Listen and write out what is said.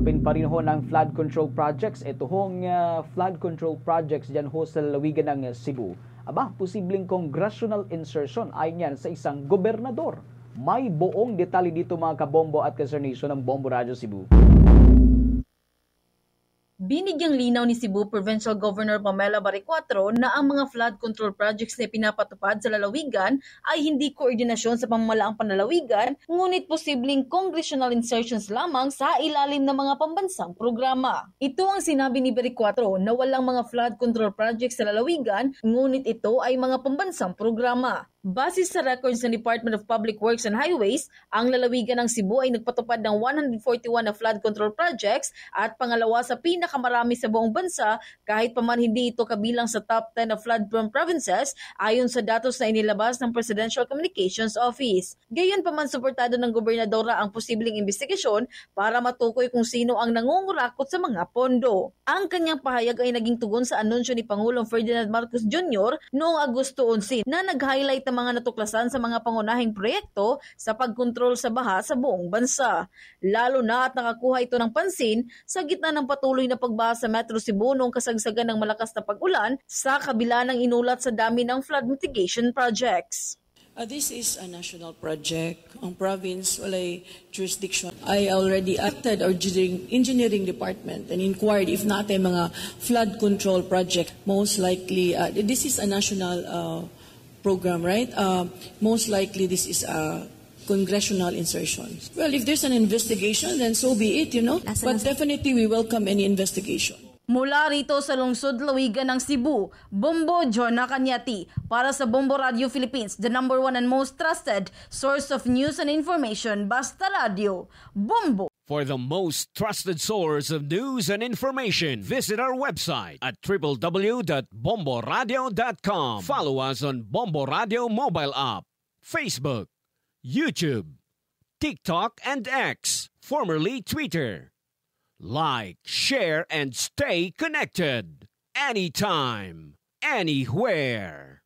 usapin pa rin ho ng flood control projects. Ito hong flood control projects dyan ho sa lalawigan ng Cebu. Posibleng congressional insertion ay niyan sa isang gobernador. May buong detalye dito mga kabombo at kasernation ng Bombo Radio Cebu. Binigyang linaw ni Cebu Provincial Governor Pamela Baricuatro na ang mga flood control projects na pinapatupad sa lalawigan ay hindi koordinasyon sa pamamalaang panlalawigan, ngunit posibleng congressional insertions lamang sa ilalim ng mga pambansang programa. Ito ang sinabi ni Baricuatro na walang mga flood control projects sa lalawigan, ngunit ito ay mga pambansang programa. Base sa records ng Department of Public Works and Highways, ang lalawigan ng Cebu ay nagpatupad ng 141 na flood control projects at pangalawa sa pinakamarami sa buong bansa kahit pa man hindi ito kabilang sa top 10 na flood-prone provinces ayon sa datos na inilabas ng Presidential Communications Office. Gayon pa man suportado ng gobernadora ang posibleng investigasyon para matukoy kung sino ang nangungurakot sa mga pondo. Ang kanyang pahayag ay naging tugon sa anunsyo ni Pangulong Ferdinand Marcos Jr. noong Agosto 11 na nag-highlight mga natuklasan sa mga pangunahing proyekto sa pagkontrol sa baha sa buong bansa. Lalo na at nakakuha ito ng pansin sa gitna ng patuloy na pagbaha sa Metro Cebu noong kasagsagan ng malakas na pag-ulan sa kabila ng inulat sa dami ng flood mitigation projects. This is a national project. Ang province walay jurisdiction. I already acted our engineering department and inquired if natin mga flood control project. Most likely, this is a national program, right? Most likely this is a congressional insertion. Well, if there's an investigation, then so be it, But definitely we welcome any investigation. Mula rito sa lungsod lawigan ng Cebu, Bombo Jonah Cañati para sa Bombo Radio Philippines, the #1 and most trusted source of news and information, Basta Radio, Bombo. For the most trusted source of news and information, visit our website at www.bomboradio.com. Follow us on Bombo Radio mobile app, Facebook, YouTube, TikTok, and X, formerly Twitter. Like, share, and stay connected. Anytime, anywhere.